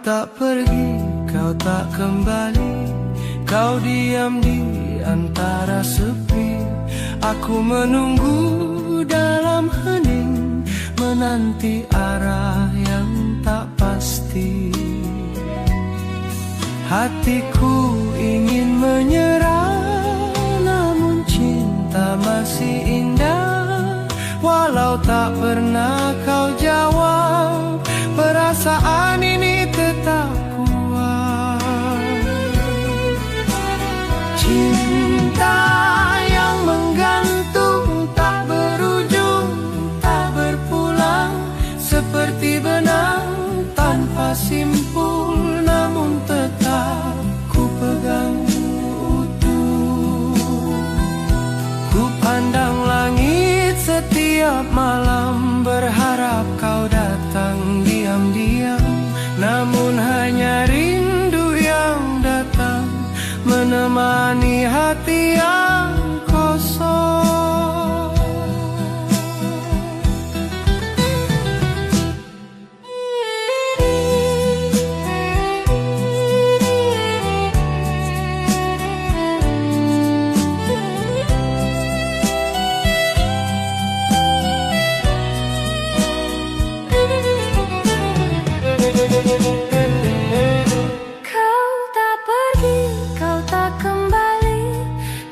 tak pergi, kau tak kembali, kau diam di antara sepi. Aku menunggu dalam hening, menanti arah yang tak pasti. Hatiku ingin menyerah, namun cinta masih indah. Walau tak pernah kau jawab, perasaan ini tetap kuat. Cinta yang menggantung, tak berujung, tak berpulang, seperti benang tanpa simpul, namun tetap ku pegang utuh. Ku pandang langit setiap malam, berharap kau datang diam-diam, namun hanya rindu yang datang, menemani hati yang kosong. Kau tak pergi, kau tak kembali,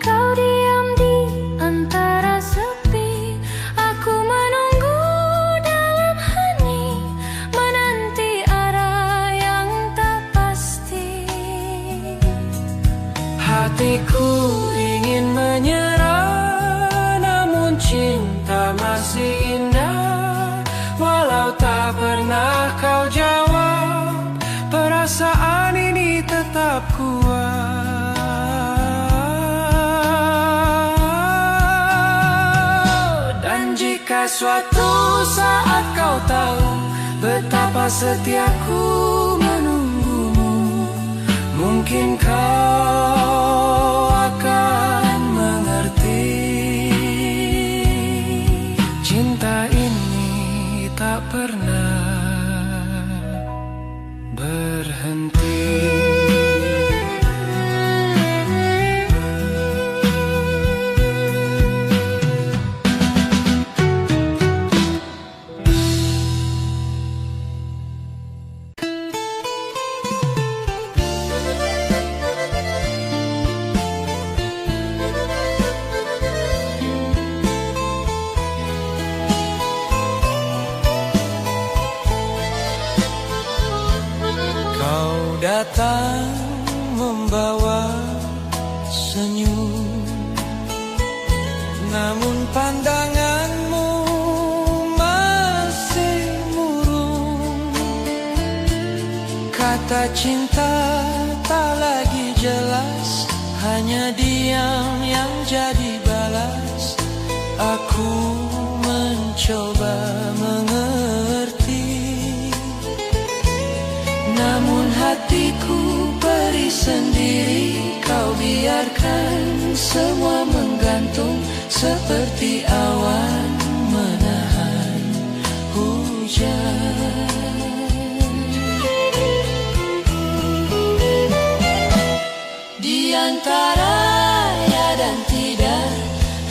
kau diam di antara sepi. Aku menunggu dalam hening, menanti arah yang tak pasti. Hatiku ingin menyerah, namun cinta masih indah. Walau tak pernah kau jawab, perasaan ini tetap kuat. Dan jika suatu saat kau tahu betapa setiaku menunggumu, mungkin kau akan mengerti. Cinta ini tak pernah berhenti. Datang membawa senyum, namun pandanganmu masih murung. Kata cinta tak lagi jelas, hanya diam yang jadi balas. Aku mencoba mengerti, namun hatiku perih sendiri. Kau biarkan semua menggantung, seperti awan menahan hujan. Di antara ya dan tidak,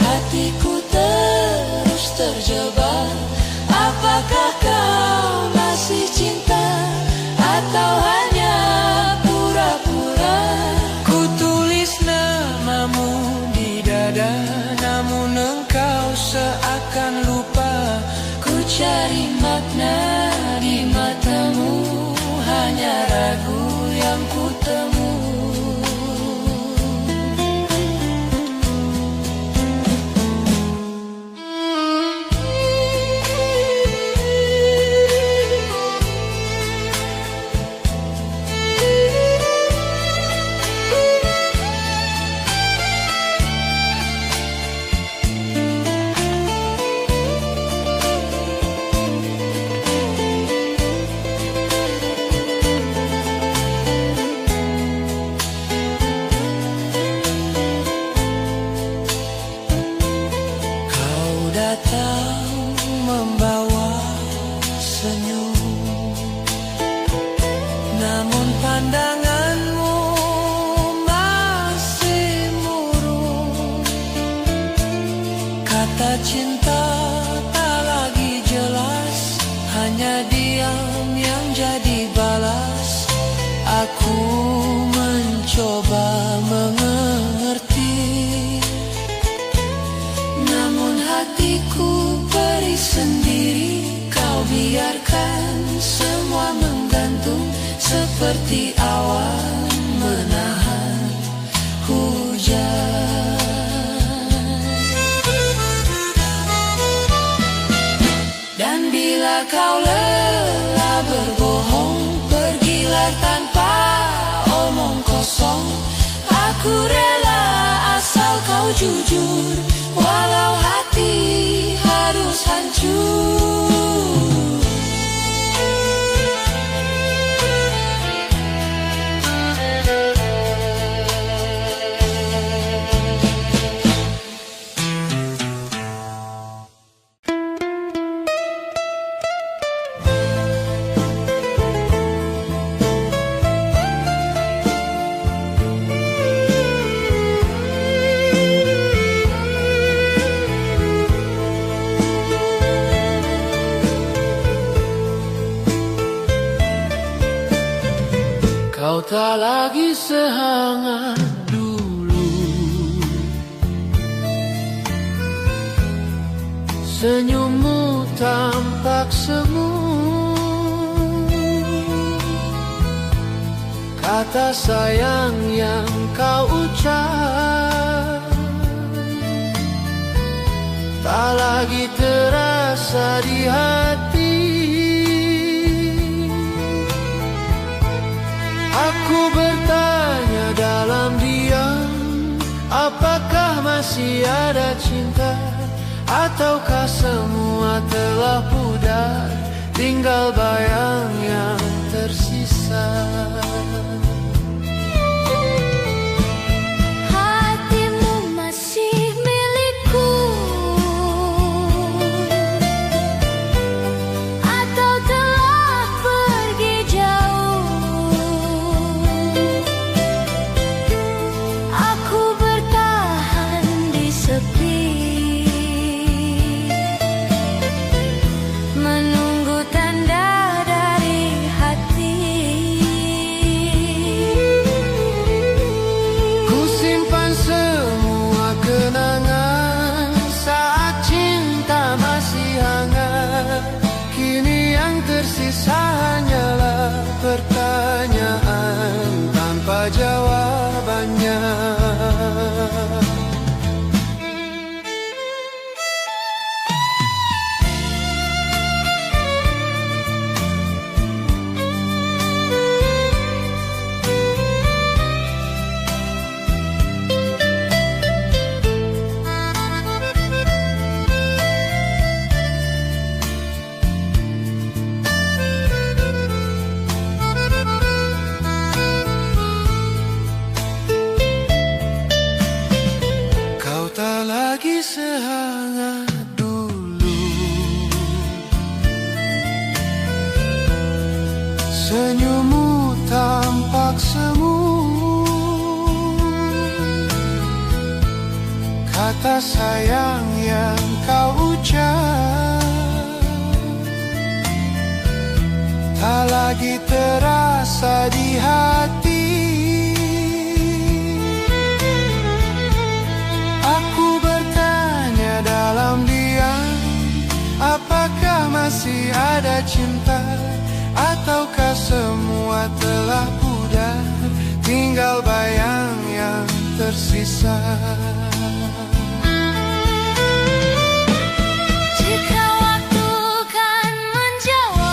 hatiku terus terjebak. Apakah kau masih cinta, atau hanya pura-pura? Ku tulis namamu di dada, namun engkau seakan lupa. Ku cari makna di matamu, hanya ragu yang ku temu. mencoba mengerti, namun hatiku perih sendiri. Kau biarkan semua menggantung seperti awan menahan hujan. Dan bila kau lelah berbohong, pergilah tanpa omong kosong. Aku rela asal kau jujur, walau hati harus hancur. Kau tak lagi sehangat dulu, senyummu tampak semu, kata sayang yang kau ucap tak lagi terasa di hati. Aku bertanya dalam diam, apakah masih ada cinta, ataukah semua telah pudar, tinggal bayang yang tersisa. Hatimu masih milikku, atau telah pergi jauh. Aku bertahan di sepi, menunggu tanda dari hati. Ku simpan semua kenangan saat cinta masih hangat. Kini yang tersisa hanyalah pertanyaan tanpa jawabannya. Kau tak lagi sehangat dulu, senyummu tampak semu, kata sayang yang kau ucap tak lagi terasa di hati. Aku bertanya dalam diam, apakah masih ada cinta, ataukah semua telah pudar, tinggal bayang yang tersisa. Jika waktu kan menjawab,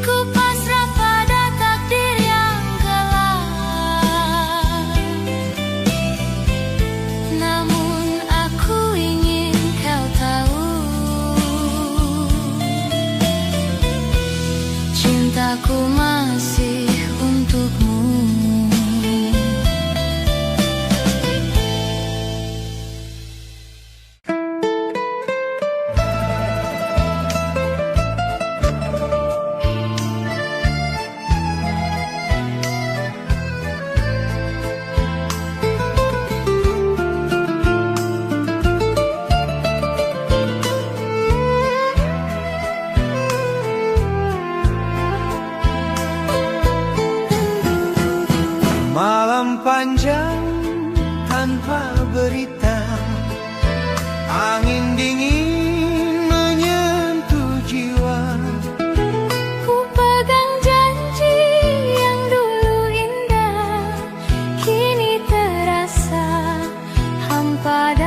ku pasrah pada takdir yang gelap. Namun aku ingin kau tahu, cintaku masih untukmu.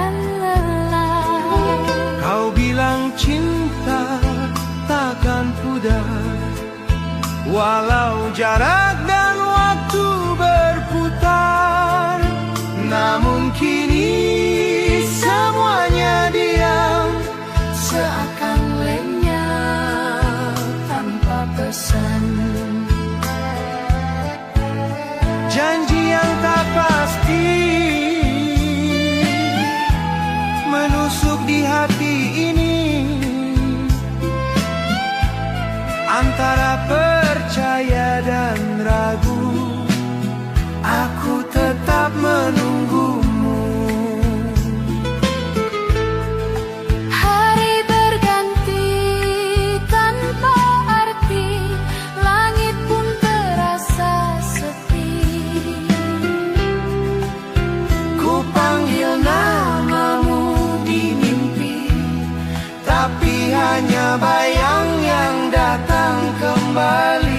dan lelah. Kau bilang cinta takkan pudar, walau jarak dan waktu berputar. Namun kini semuanya diam, Seakan lenyap tanpa pesan. janji yang tak pasti menusuk di hati ini, antara percaya dan ragu. Aku tetap menunggumu. Hari berganti tanpa arti, langit pun terasa sepi. Ku panggil namamu di mimpi, tapi hanya bayang yang datang kembali.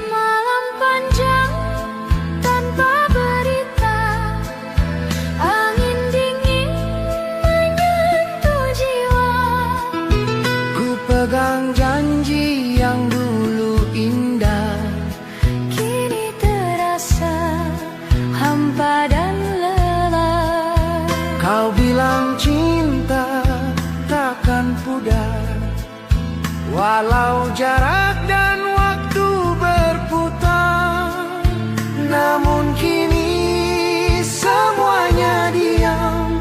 Malam panjang tanpa berita, angin dingin menyentuh jiwa. Ku pegang janji yang dulu indah, Kini terasa hampa dan lelah. kau bilang cinta takkan pudar, walau jarak dan waktu berputar. Namun kini semuanya diam,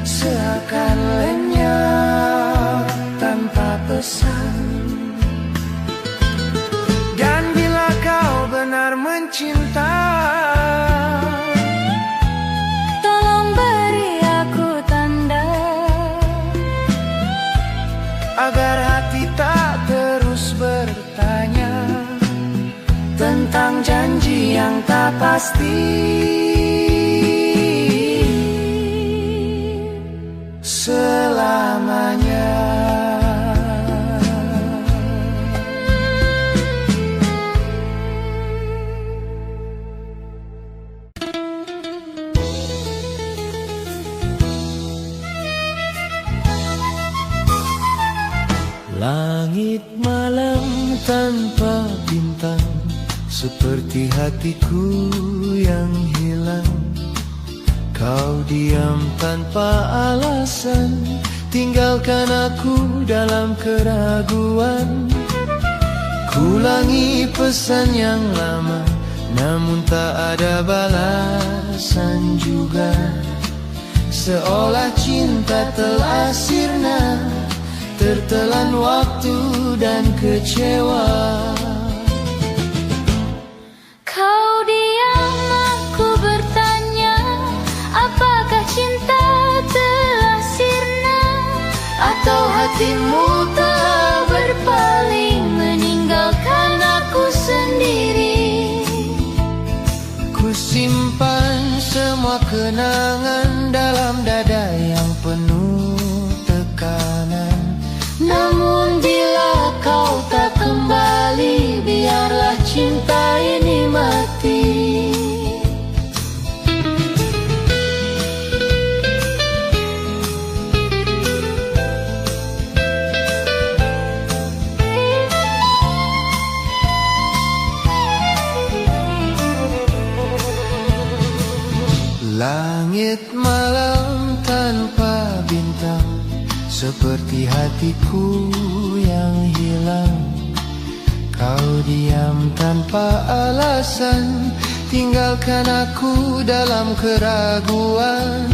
seakan lenyap tanpa pesan. Dan bila kau benar mencinta, Tolong beri aku tanda, agar hati tak terus bertanya tentang janji yang tak pasti. Selamanya. Langit malam tanpa bintang, seperti hatiku yang hilang. Kau diam tanpa alasan, tinggalkan aku dalam keraguan. Kulangi pesan yang lama, namun tak ada balasan juga. Seolah cinta telah sirna, tertelan waktu dan kecewa. kau diam, aku bertanya, apakah cinta telah sirna, Atau hatimu telah berpaling, meninggalkan aku sendiri. ku simpan semua kenangan dalam dada yang penuh tekanan. Namun bila kau tak kembali, biarlah cinta ini mati. Langit malam tanpa bintang, seperti hatiku yang hilang. Kau diam tanpa alasan, tinggalkan aku dalam keraguan.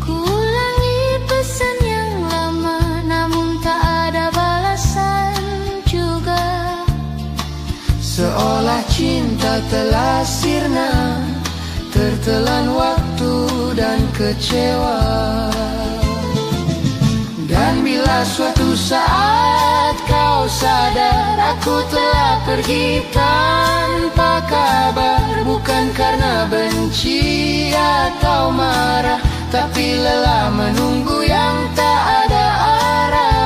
Ku ulangi pesan yang lama, namun tak ada balasan juga. Seolah cinta telah sirna, tertelan waktu dan dan kecewa. Dan bila suatu saat kau sadar aku telah pergi tanpa kabar, bukan karena benci atau marah, tapi lelah menunggu yang tak ada arah.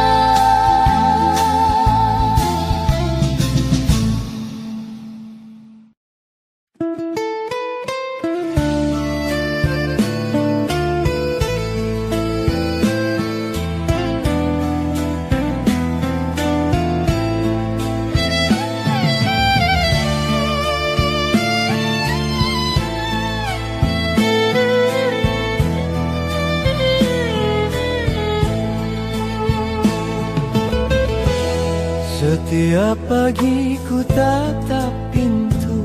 Setiap pagi ku tatap pintu,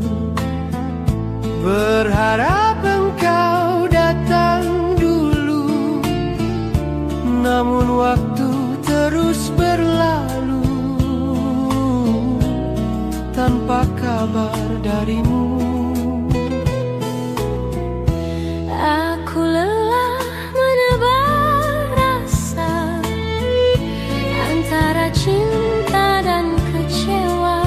berharap engkau datang dulu. Namun waktu terus berlalu tanpa kabar darimu. Aku lelah menebak rasa antara cinta dan kecewa.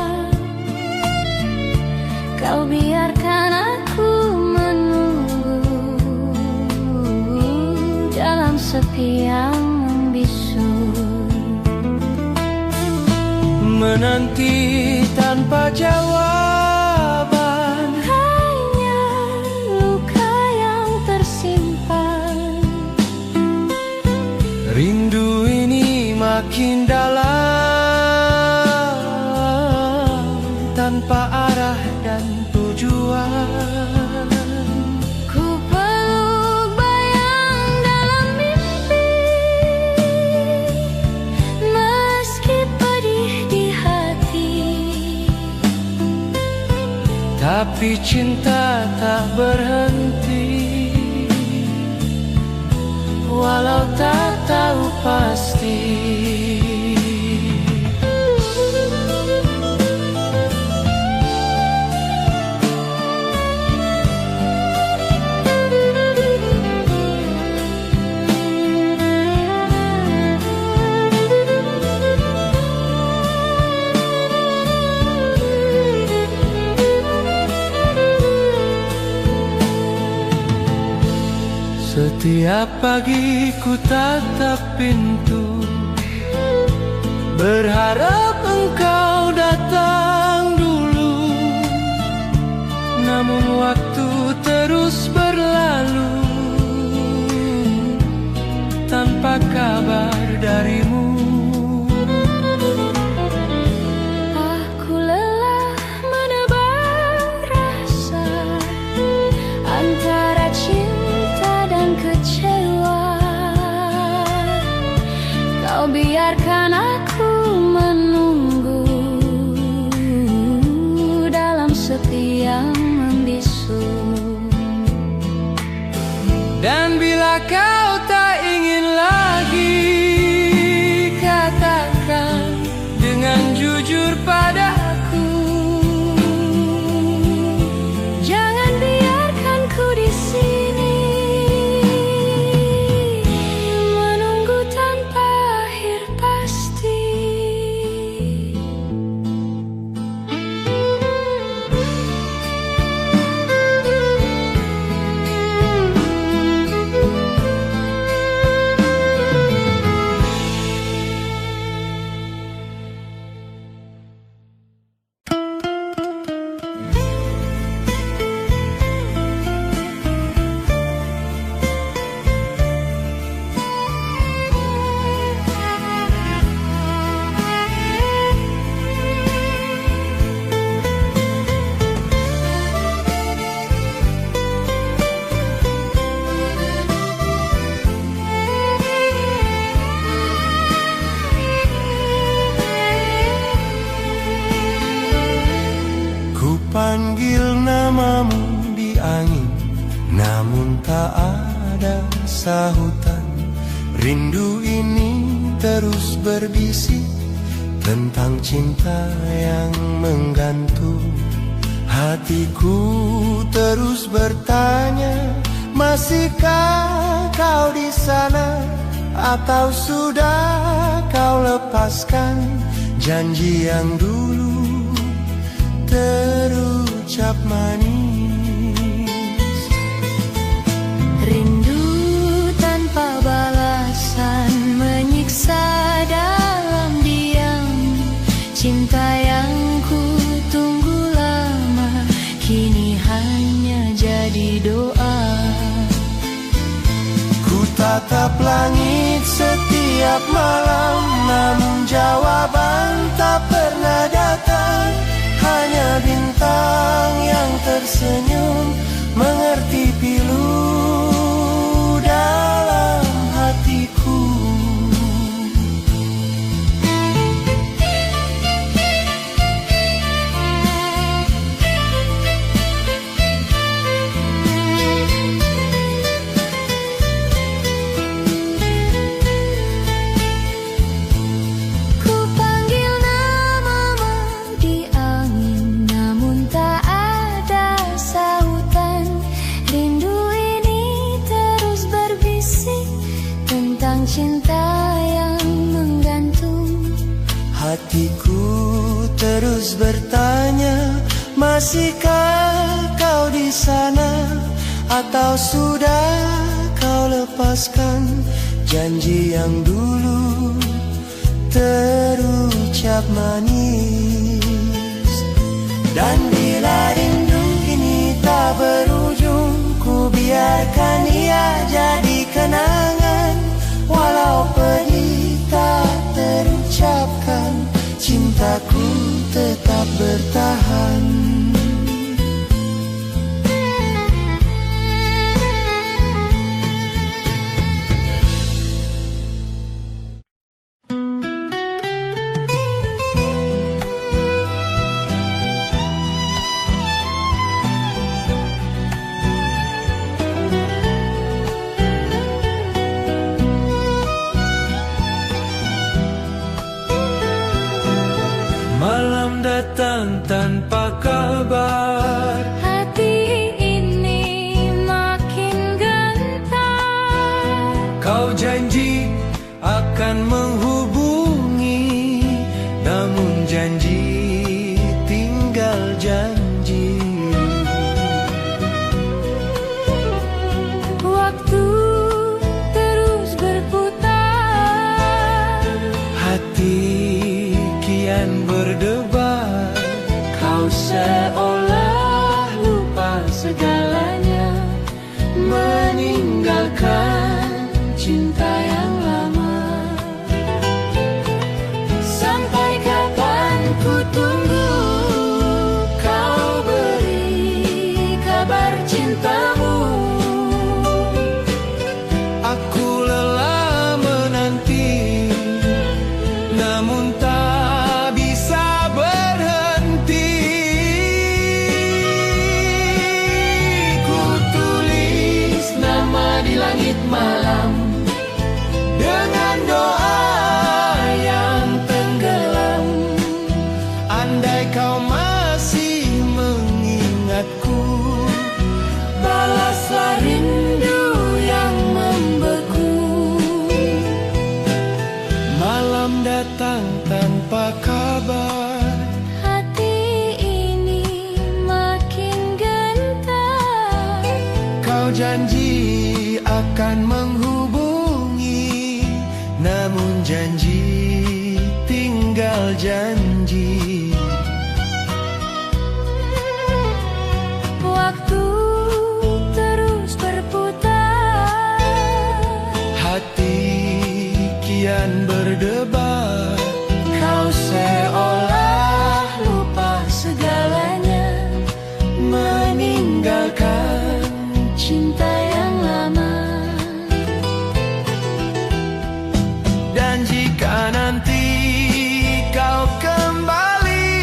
Kau biarkan aku menunggu dalam sepi yang membisu, menanti tanpa jawaban, hanya luka yang tersimpan. rindu ini makin dalam, tanpa arah dan tujuan. Ku peluk bayang dalam mimpi, meski pedih di hati. Tapi cinta tak berhenti, walau tak tahu pasti. Setiap pagi ku tatap pintu, berharap engkau datang dulu. Namun waktu terus berlalu tanpa kabar darimu. Aku lelah menebak rasa antara cinta dan kecewa. Kau biarkan aku menunggu dalam sepi yang membisu. Dan bila kau tak ingin lagi, katakan dengan jujur padaku. Jangan biarkan ku di sini menunggu tanpa akhir pasti. Panggil namamu di angin, namun tak ada sahutan. Rindu ini terus berbisik tentang cinta yang menggantung. Hatiku terus bertanya, Masihkah kau di sana, atau sudah kau lepaskan janji yang dulu terucap manis? Rindu tanpa balasan menyiksa dalam diam. Cinta yang ku tunggu lama kini hanya jadi doa. Ku tatap langit setiap malam, namun jawaban tak pernah datang. Hanya bintang yang tersenyum mengerti pilu dalam hatiku. Ku panggil namamu di angin, namun tak ada sahutan. Rindu ini terus berbisik tentang cinta yang menggantung. Hatiku terus bertanya, masihkah kau di sana, atau sudah kau lepaskan janji yang dulu terucap manis? Dan bila rindu ini tak berujung, ku biarkan ia jadi kenangan. Walau pedih tak terucapkan, cintaku tetap bertahan. Malam datang tanpa kabar, Hati ini makin gentar. kau janji akan menghubungi, namun janji tinggal janji. Waktu terus berputar, Hati kian berdebar, kau seolah lupa segalanya, meninggalkan cinta yang lama. Sampai kapan ku tunggu kau beri kabar cintamu. Aku lelah menanti, namun tak bisa berhenti. Ku tulis nama di langit malam dengan doa yang tenggelam. Andai kau masih mengingatku, balaslah rindu yang membeku. Malam datang tanpa kabar, hati ini makin gentar. kau janji akan menghubungi, namun janji tinggal janji. Waktu terus berputar, Hati kian berdebar, kau seolah lupa segalanya, meninggalkan cinta yang lama. Dan jika nanti kau kembali,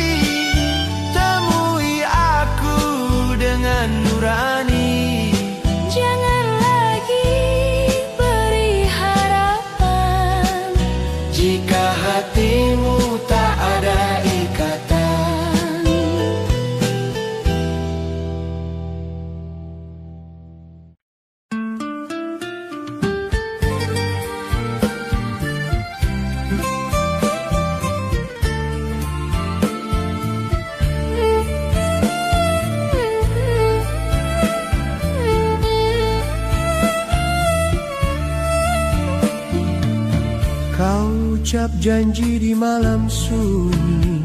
temui aku dengan nurani. jangan lagi beri hari ucap janji di malam sunyi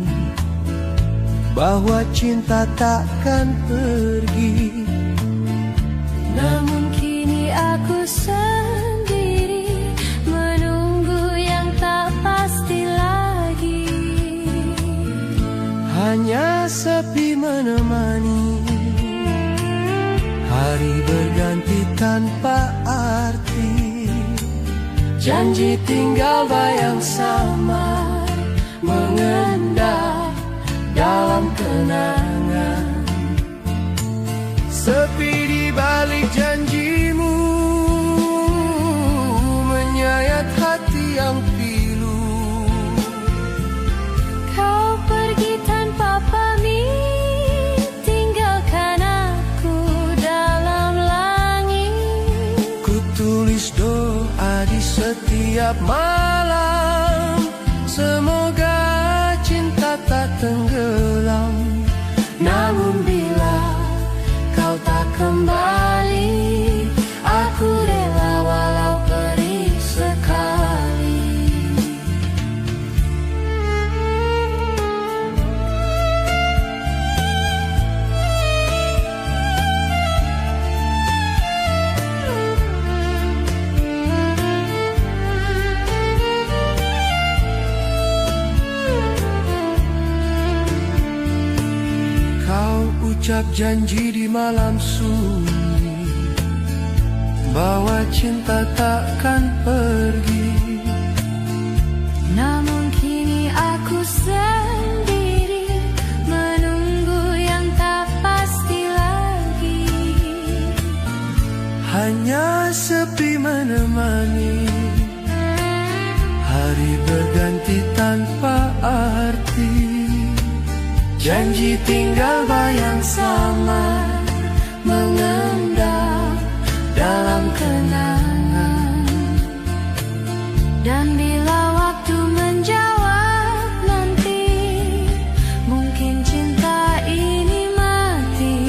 bahwa cinta takkan pergi. Namun kini aku sendiri menunggu yang tak pasti lagi. Hanya sepi menemani, hari berganti tanpa arti. Janji tinggal bayang samar mengendap dalam kenangan. Sepi di balik janjimu menyayat hati yang pilu. Kau pergi tanpa pamit, tinggalkan aku dalam langit. Ku tulis doa di setiap malam, semoga cinta tak tenggelam. Namun bila kau tak kembali, aku rela walau perih sekali. Ucap janji di malam sunyi bahwa cinta takkan pergi. Namun kini aku sendiri menunggu yang tak pasti lagi. Hanya sepi menemani, hari berganti tanpa arti. Janji tinggal bayang samar mengendap dalam kenangan. Dan bila waktu menjawab nanti, mungkin cinta ini mati.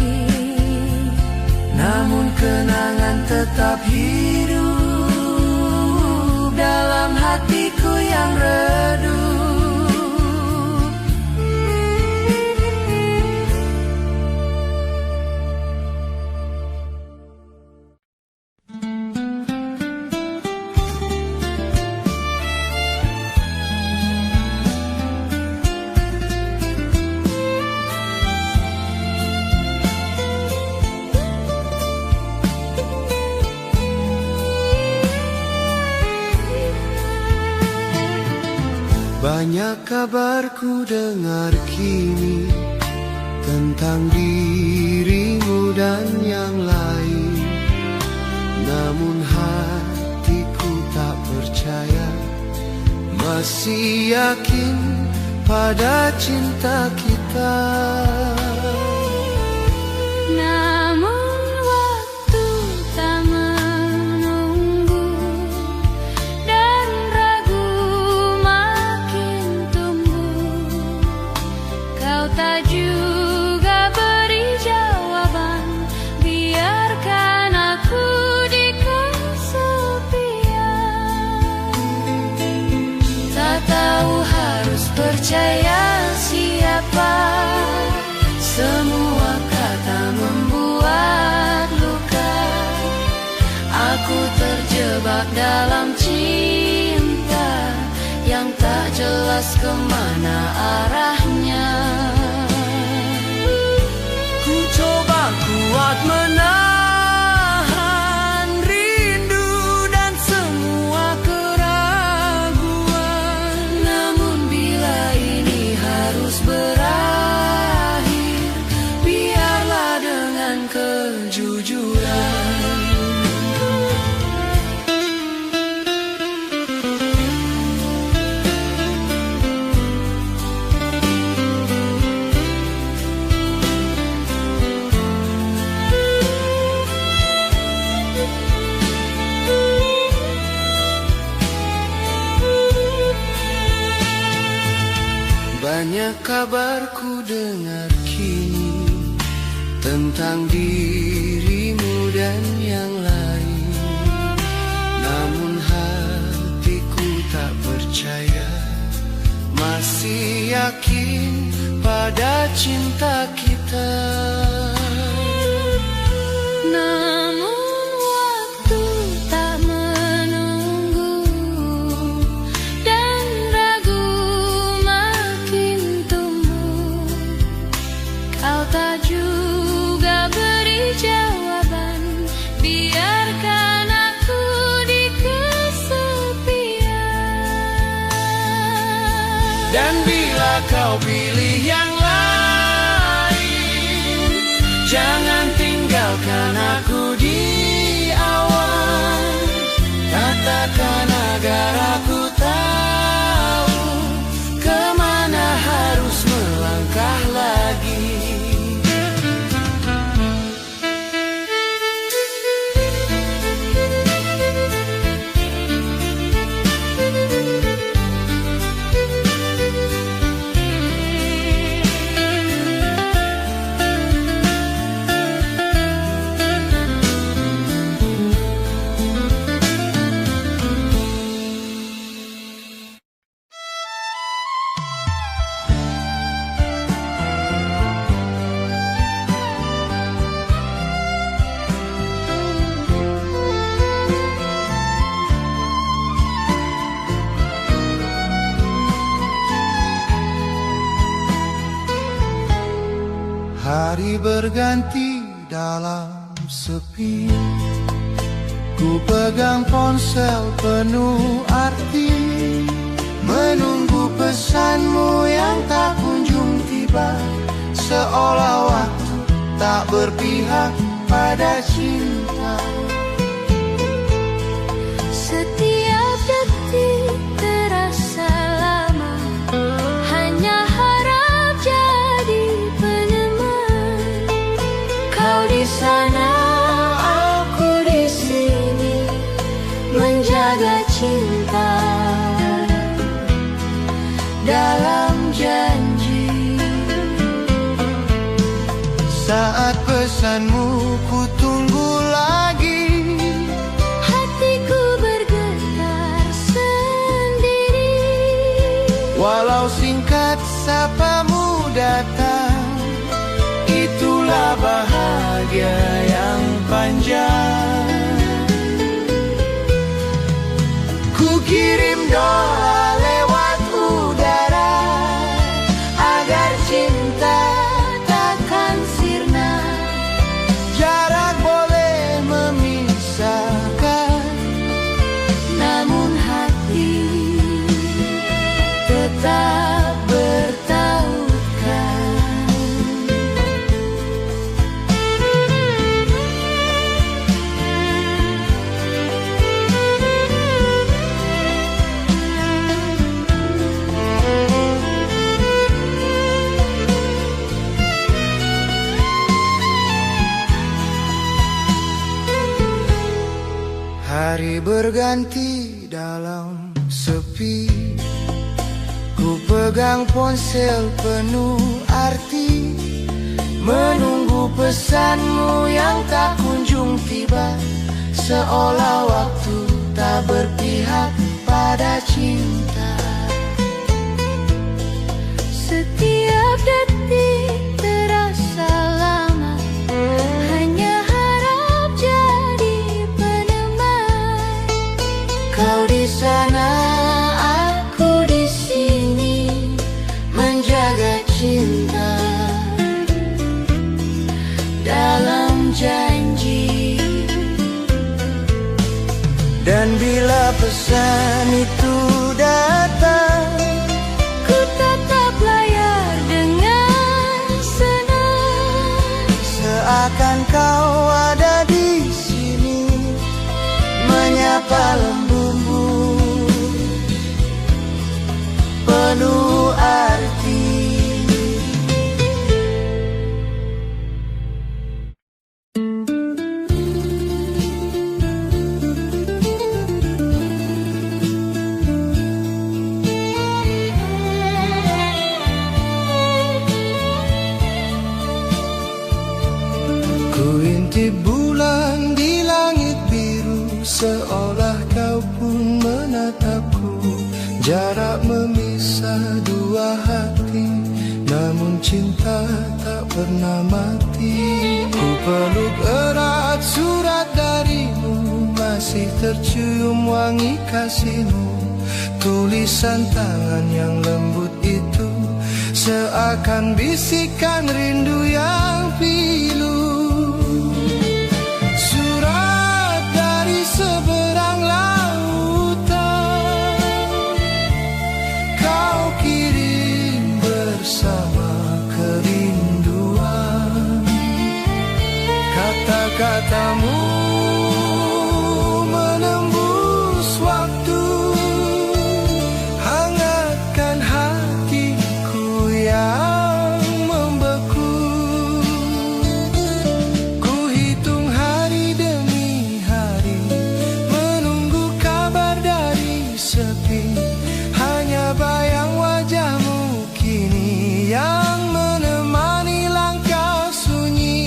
Namun kenangan tetap hidup dalam hatiku yang redup. Banyak kabar ku dengar kini tentang dirimu dan yang lain. Namun hatiku tak percaya, masih yakin pada cinta kita. Namun waktu tak menunggu, dan ragu makin tumbuh. Kau tak juga beri jawaban, biarkan aku di kesepian. Tak tahu harus percaya siapa, semua kata membuat luka. Aku terjebak dalam cinta yang tak jelas kemana arahnya. Ku coba kuat menahan rindu dan semua keraguan. Namun bila ini harus berakhir, biarlah dengan kejujuran. Banyak kabar ku dengar kini tentang dirimu dan yang lain. Namun hatiku tak percaya, yakin pada cinta kita. Namun waktu tak menunggu dan ragu makin tumbuh. Kau tak juga beri jawaban, biarkan aku di kesepian. Dan bila kau pilih yang lain, jangan tinggalkan aku di awan. Katakan agar aku tahu kemana harus melangkah lagi. Hari berganti dalam sepi, ku pegang ponsel penuh arti, menunggu pesanmu yang tak kunjung tiba, seolah waktu tak berpihak pada cinta. Setiap detik terasa lama, hanya harap jadi peneman. Kau di sana, aku di sini, menjaga cinta dalam janji. Saat pesanmu ku tunggu lagi, hatiku bergetar sendiri. walau singkat sapamu datang, itulah bahagia yang panjang. Ku kirim doa lewat udara, agar cinta takkan sirna. Jarak boleh memisahkan, Namun hati tetap bertautkan. hari berganti dalam sepi, ku pegang ponsel penuh arti, menunggu pesanmu yang tak kunjung tiba, seolah waktu tak berpihak pada cinta. Setiap detik terasa lama, hanya harap jadi peneman. Kau di sana, aku di sini, menjaga cinta dalam janji. Dan bila pesan itu datang, Ku tetap layar dengan senang. seakan kau ada di sini, menyapa lembutmu penuh arti. Ku intip bulan di langit biru, seolah kau pun menatapku. Jarak memisah dua hati, hati, namun cinta tak pernah mati. Ku peluk erat surat darimu, masih tercium wangi kasihmu. Tulisan tangan yang lembut itu seakan bisikan rindu yang pilu. Surat dari seberang lautan kau kirim bersama kerinduan. Kata-katamu menembus waktu, hangatkan hatiku yang membeku. Ku hitung hari demi hari, menunggu kabar dari sepi. Hanya bayang wajahmu kini yang menemani langkah sunyi.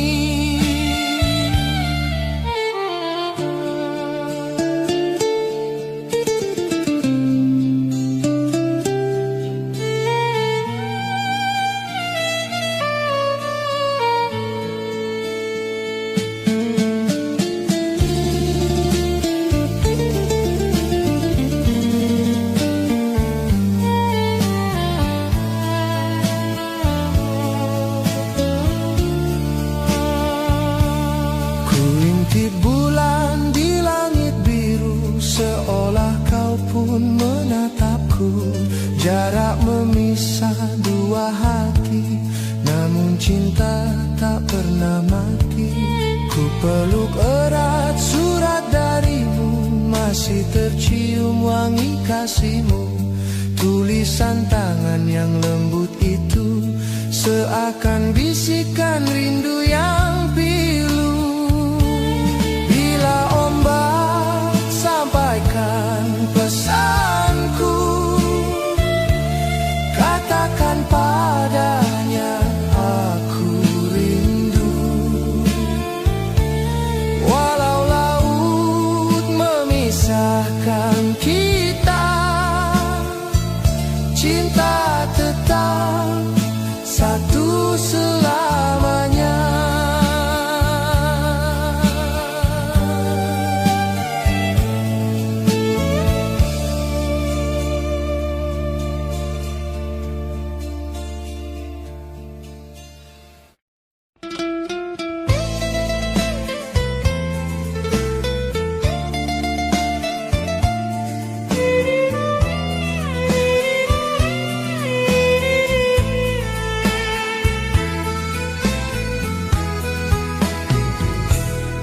Ku intip bulan di langit biru, seolah kau pun menatapku. Jarak memisah dua hati, namun cinta tak pernah mati. Ku peluk erat surat darimu, masih tercium wangi kasihmu. Tulisan tangan yang lembut itu seakan bisikan rindu yang pilu. Bila ombak sampaikan pesanku, katakan padanya aku rindu. Walau laut memisahkan kita, cinta tetap satu selamanya.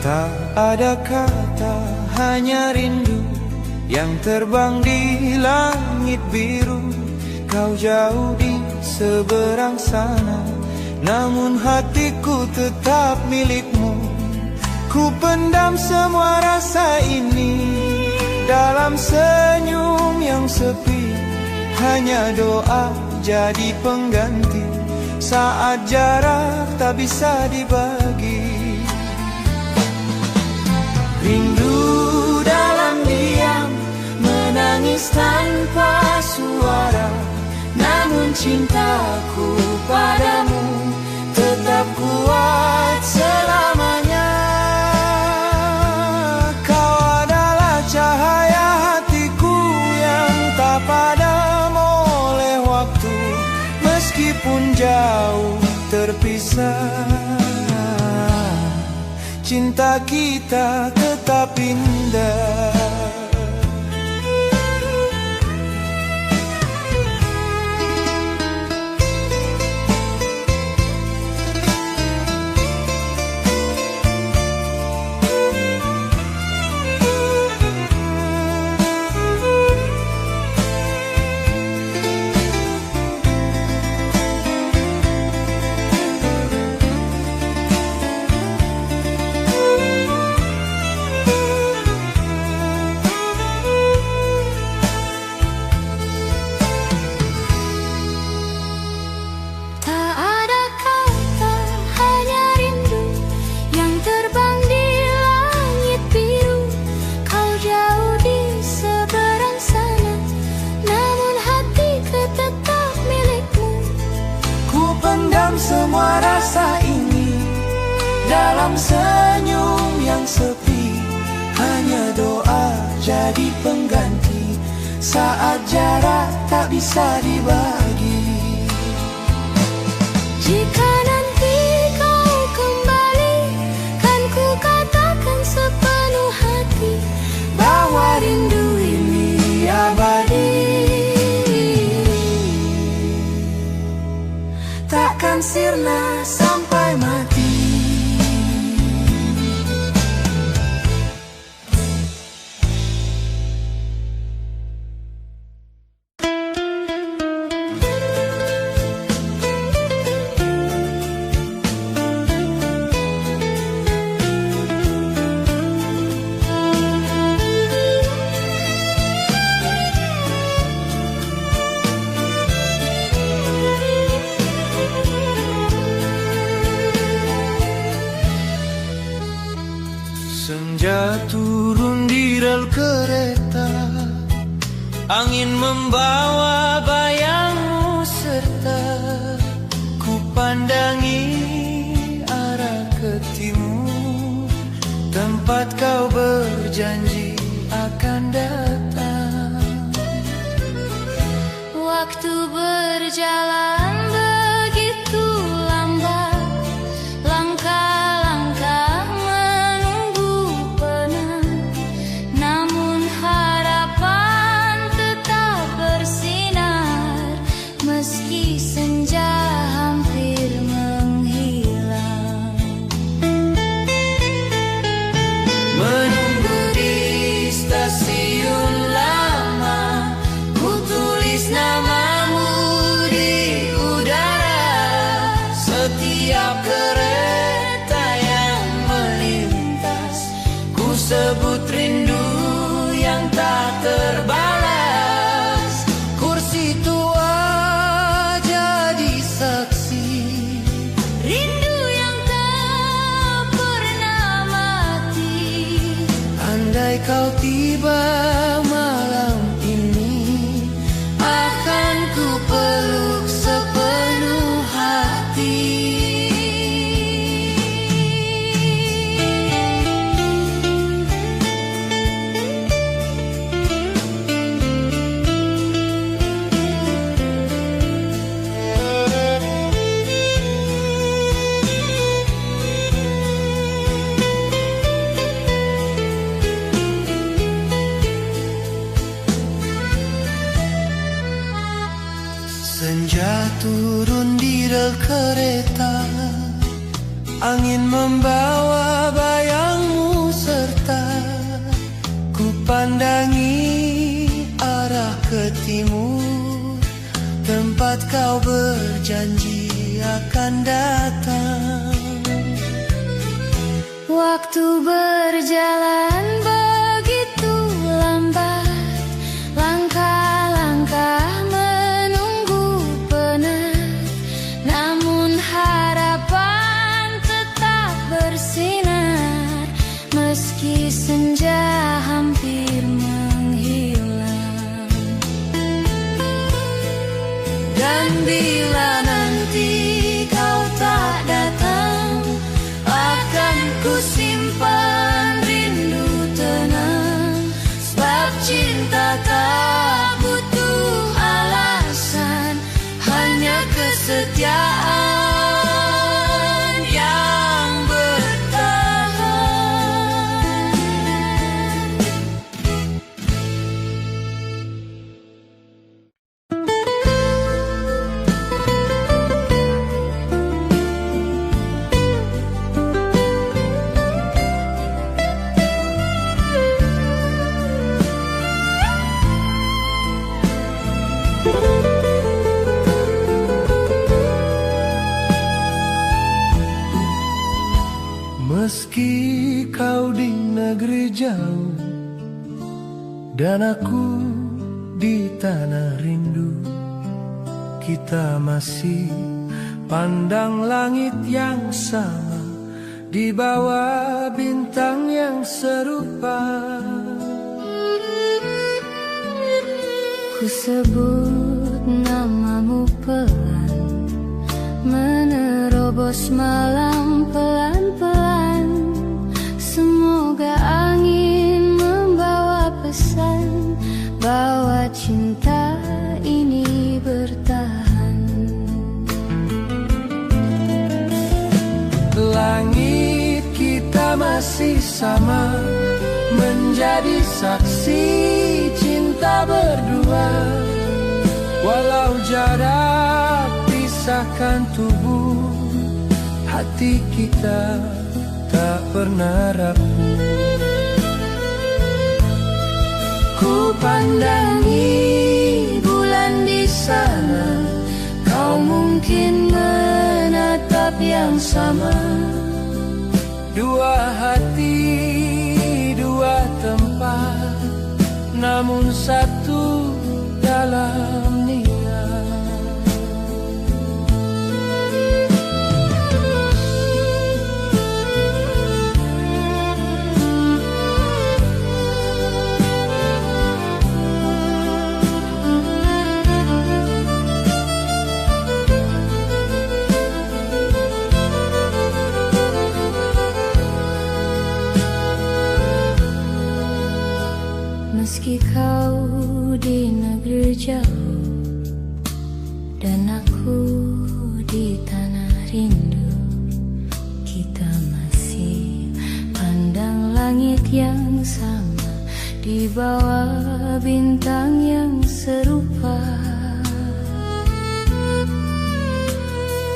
Tak ada kata, hanya rindu yang terbang di langit biru. Kau jauh di seberang sana, namun hatiku tetap milikmu. Ku pendam semua rasa ini dalam senyum yang sepi. Hanya doa jadi pengganti saat jarak tak bisa dibagi. Rindu dalam diam, menangis tanpa suara. Namun cintaku padamu tetap kuat selamanya. Kau adalah cahaya hatiku yang tak padam oleh waktu. Meskipun jauh terpisah, cinta kita tetap indah. dalam senyum yang sepi, hanya doa jadi pengganti saat jarak tak bisa dibagi. Jika nanti kau kembali, kan ku katakan sepenuh hati bahwa rindu ini abadi, takkan sirna sampai mati. Senja turun di rel kereta, angin membawa bayangmu serta ku pandangi arah ke timur, tempat kau berjanji akan datang. waktu berjalan begitu lambat, langkah-langkah menunggu penat, namun harapan tetap bersinar meski senja hampir menghilang. Menunggu di stasiun lama, ku tulis namamu di udara. Setiap kereta yang melintas, ku sebut rindu yang tak terbalas. Kursi tua jadi saksi, Rindu yang tak pernah mati. andai kau tiba malam ini, akan ku peluk sepenuh hati. Senja turun di rel kereta, angin membawa bayangmu serta ku pandangi arah ke timur, tempat kau berjanji akan datang. Waktu berjalan begitu lambat, langkah-langkah menunggu penat, namun harapan tetap bersinar meski senja hampir menghilang. Dan bila nanti kau tak datang, akan ku simpan rindu tenang, sebab cinta tak butuh alasan, hanya kesetiaan yang bertahan. Meski kau di negeri jauh dan aku di tanah rindu, kita masih pandang langit yang sama, di bawah bintang yang serupa. Ku sebut namamu pelan, menerobos malam pelan-pelan. bahwa cinta ini bertahan. Langit kita masih sama, menjadi saksi cinta berdua. Walau jarak pisahkan tubuh, hati kita tak pernah rapuh. Ku pandangi bulan di sana, kau mungkin menatap yang sama. Dua hati, dua tempat, namun satu dalam niat. Meski kau di negeri jauh dan aku di tanah rindu, kita masih pandang langit yang sama, di bawah bintang yang serupa.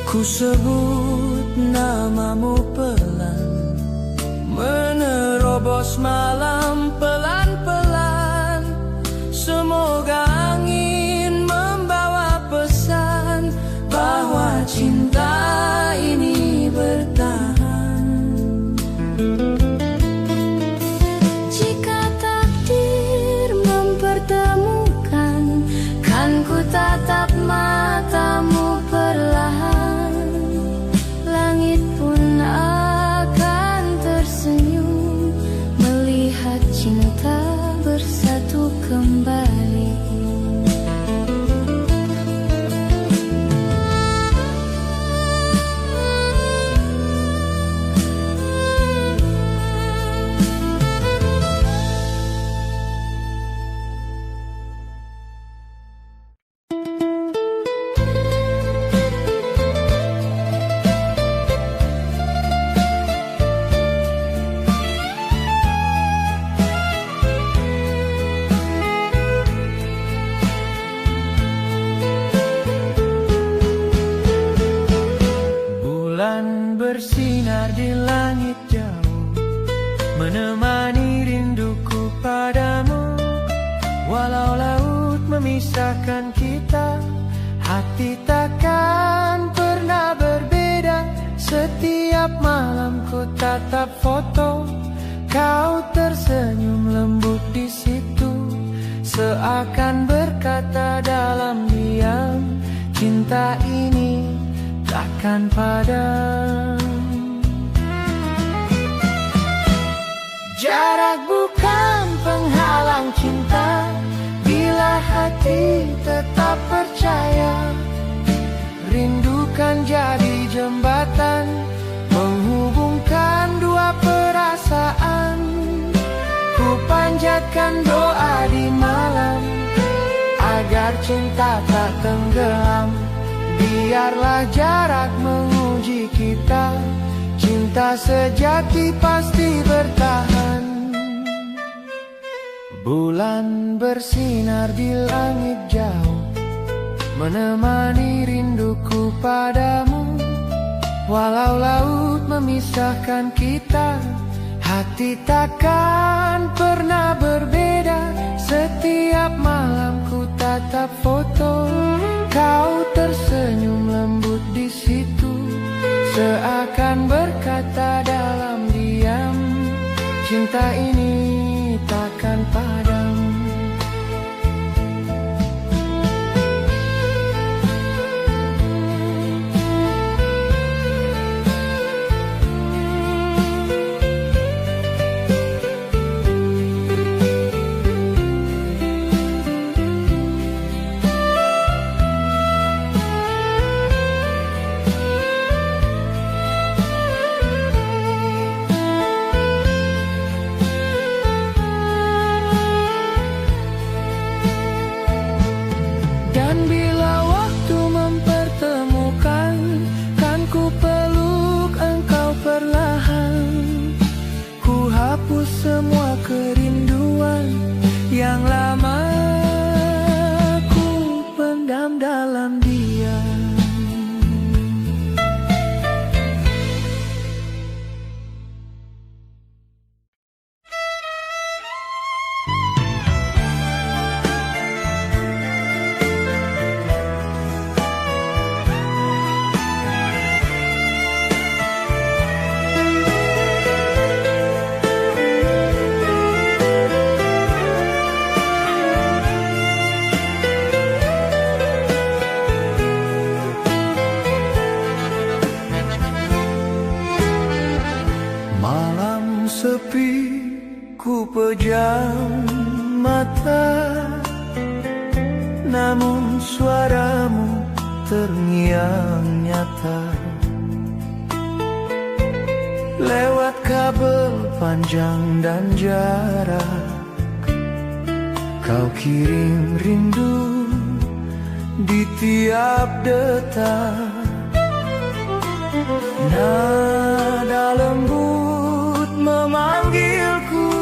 Ku sebut namamu pelan, menerobos malam pelan-pelan. Semoga angin membawa pesan bahwa cinta ini bertahan. Jika takdir mempertemukan, kan ku tatap matamu perlahan. Langit pun akan tersenyum melihat cinta bersatu kembali. Bersinar di langit jauh, menemani rinduku padamu. Walau laut memisahkan kita, hati takkan pernah berbeda. Setiap malam ku tatap foto, kau tersenyum lembut di situ, seakan berkata dalam diam, cinta ini takkan padam. Jarak bukan penghalang cinta, bila hati tetap percaya. Rindu kan jadi jembatan, menghubungkan dua perasaan. Ku panjatkan doa di malam, agar cinta tak tenggelam. Biarlah jarak menguji kita, cinta sejati pasti bertahan. Bulan bersinar di langit jauh, menemani rinduku padamu. Walau laut memisahkan kita, hati takkan pernah berbeda. Setiap malam ku tatap foto, kau tersenyum lembut di situ, seakan berkata dalam diam, cinta ini takkan padam. namun suaramu terngiang nyata. Lewat kabel panjang dan jarak, kau kirim rindu di tiap detak. Nada lembut memanggilku,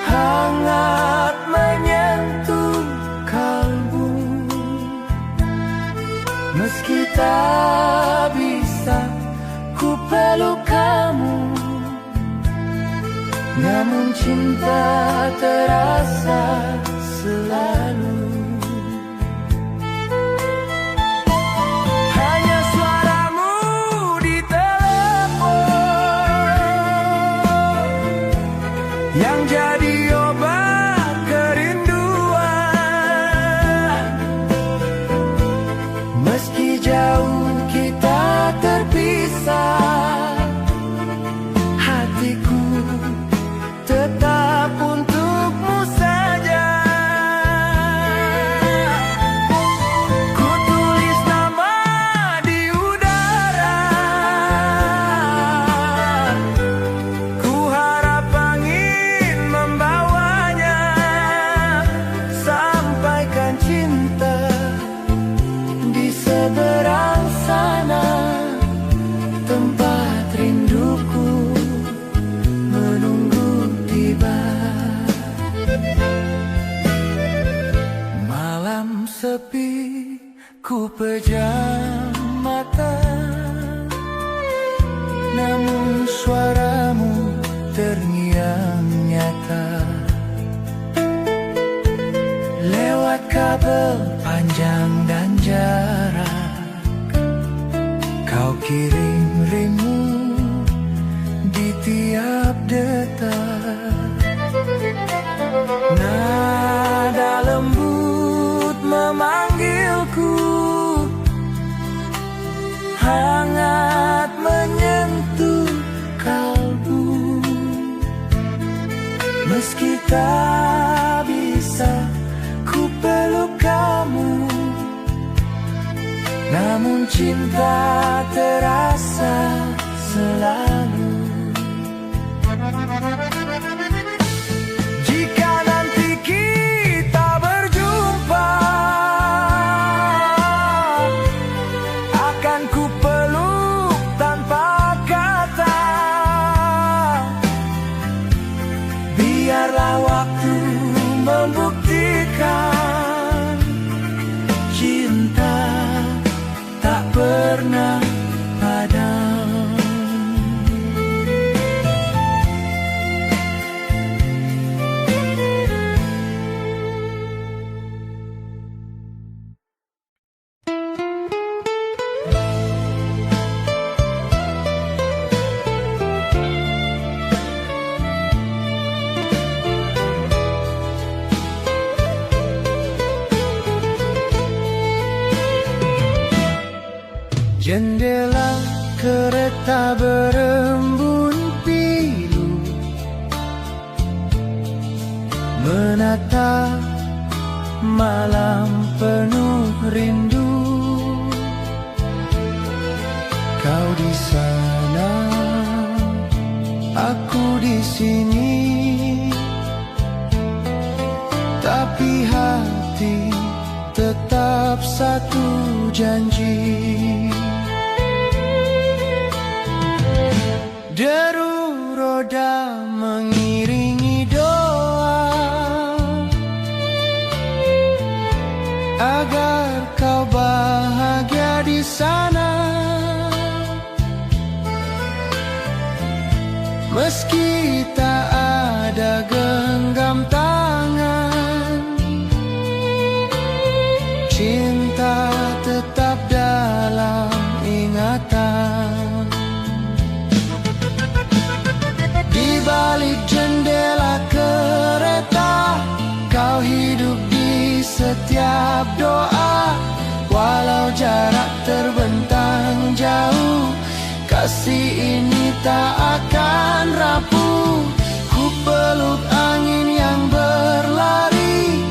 hangat menyentuh kalbu. Meski tak bisa ku peluk kamu, namun cinta terasa selalu. Hanya suaramu di telepon yang jadi obat kerinduan. Meski jauh kita terpisah, hatiku tetap untukmu saja. Ku tulis nama di udara, ku harap angin membawanya. Sampaikan cinta di seberang sana, tempat rinduku menunggu tiba. Malam sepi, ku pejam mata, namun suaramu terngiang nyata. Lewat kabel panjang dan jarak, kau kirim rindu di tiap detak. Nada lembut memanggilku, hangat menyentuh kalbu. Meski tak bisa ku peluk kamu, namun cinta terasa selalu. Jika nanti kita berjumpa, akan ku peluk tanpa kata. Biarlah waktu membuktikan, cinta tak pernah padam. Jendela kereta berembun pilu menatap malam penuh rindu. Kau di sana, aku di sini, tapi hati tetap satu janji. Deru roda mengiringi doa agar kau bahagia di sana. Meski tak ada genggam tangan, cinta tetap dalam ingatan. Di balik jendela kereta, kau hidup di setiap doa. Walau jarak terbentang jauh, kasih ini tak akan rapuh. Ku peluk angin yang berlari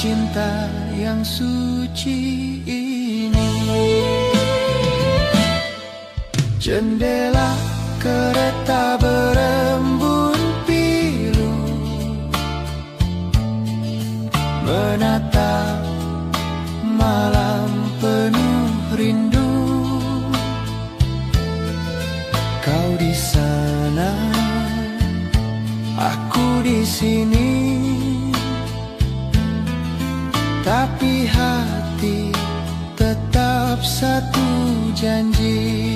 cinta yang suci ini. Jendela kereta berembun pilu menatap malam penuh rindu. Kau di sana, aku di sini, tapi hati tetap satu janji.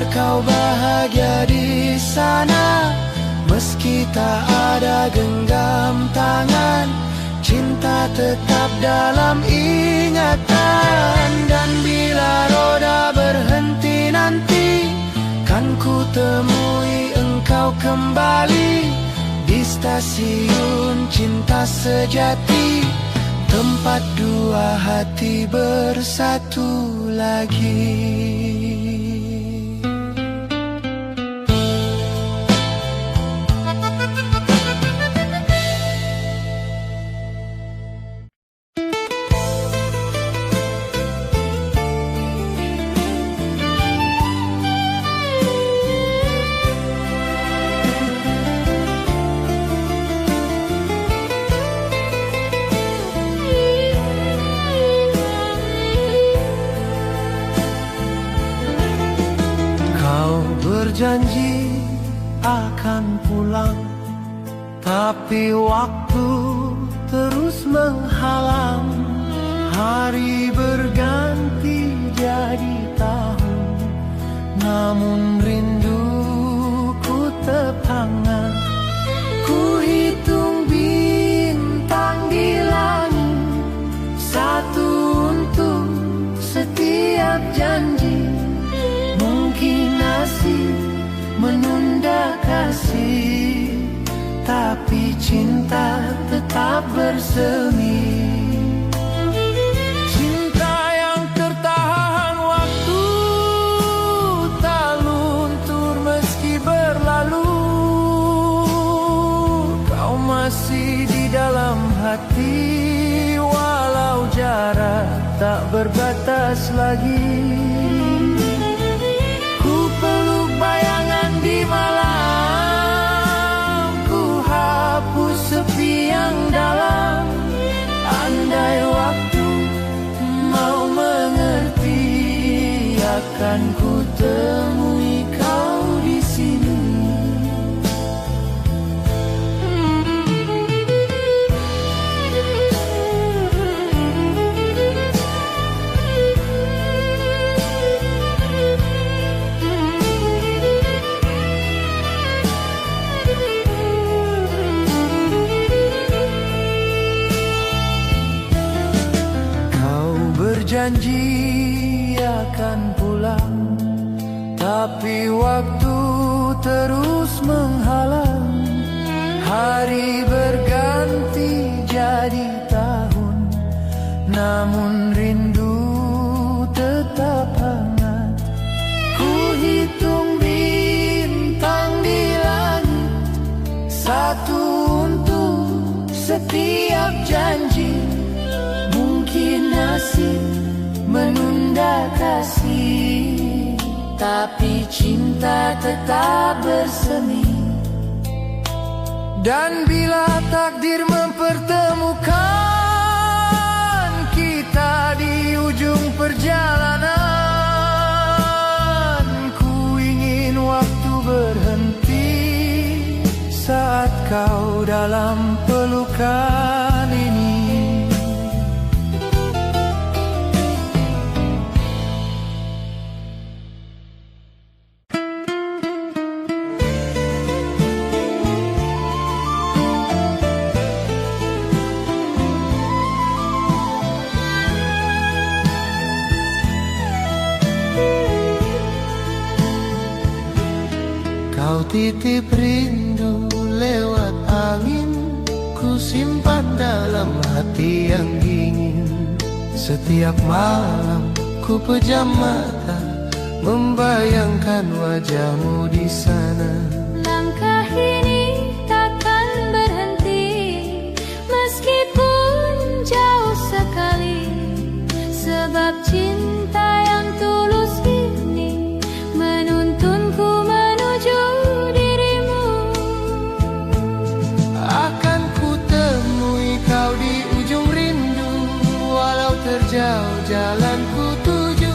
Kau bahagia di sana, meski tak ada genggam tangan, cinta tetap dalam ingatan. Dan bila roda berhenti nanti, kan ku temui engkau kembali di stasiun cinta sejati, tempat dua hati bersatu lagi. Janji akan pulang, tapi waktu terus menghalang. Hari berganti jadi tahun, namun rinduku tetap hangat. Ku hitung bintang di langit, satu untuk setiap janji. Mungkin nasib menunda kasih, tapi cinta tetap bersemi. Cinta yang tertahan waktu, tak luntur meski berlalu. Kau masih di dalam hati, walau jarak tak berbatas lagi. Di malam ku hapus sepi yang dalam. Andai waktu mau mengerti, akan ku temui kau di sini. Janji akan pulang, tapi waktu terus menghalang. Hari berganti jadi tahun, namun rindu tetap hangat. Ku hitung bintang di langit, satu untuk setiap janji. Mungkin nasib menunda kasih, tapi cinta tetap bersemi. Dan bila takdir mempertemukan kita di ujung perjalanan, ku ingin waktu berhenti saat kau dalam pelukan ini. Jendela kereta berembun pilu menatap malam penuh rindu. Kau di sana, aku di sini, tapi hati tetap satu janji. Jendela kereta berembun pilu menatap malam penuh rindu. Kau masih di dalam hati, walau jarak tak berbatas lagi. Ku peluh bayangan di malam, ku hapus sepi yang dalam. Andai waktu mau mengerti, akan ku temui kau di sini. Kau berjanji akan pulang, tapi waktu terus menghalang. Hari berganti jadi tahun, namun rindu tetap hangat. Ku hitung bintang di langit, satu untuk setiap janji. Mungkin nasib menunda kasih, tapi cinta tetap bersemi. Dan bila takdir mempertemukan kita di ujung perjalanan, ku ingin waktu berhenti saat kau dalam pelukan ini. titip rindu lewat angin, ku simpan dalam hati yang dingin. Setiap malam ku pejam mata, membayangkan wajahmu di sana. Langkah ini takkan berhenti, meskipun jauh sekali, sebab cinta yang tulus ini menuntunku menuju dirimu. Akan ku temui kau di ujung rindu, walau terjauh jalan ku tuju.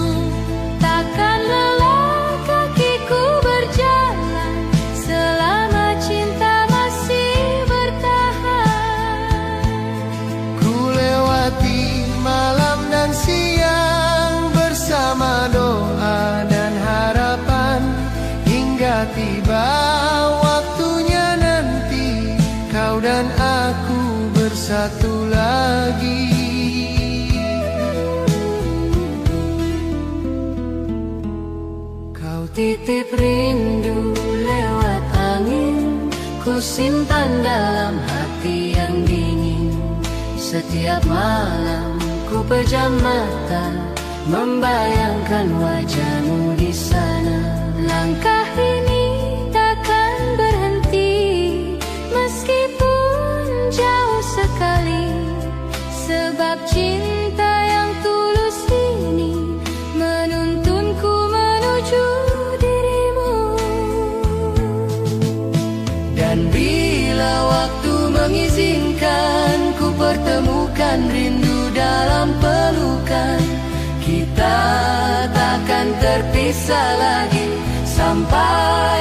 Takkan lelah kakiku berjalan, selama cinta masih bertahan. Ku lewati malam dan siang bersama doa dan harapan, hingga tiba waktunya nanti kau dan aku bersatu lagi. Kau titip rindu lewat angin, ku simpan dalam hati yang dingin. Setiap malam ku pejam mata, membayangkan wajahmu di sana. Langkah ini takkan berhenti, meskipun jauh sekali, sebab cinta yang tulus ini menuntunku menuju dirimu. Dan bila waktu mengizinkan, ku pertemukan rindu dalam pelukan. Kita takkan terpisah lagi sampai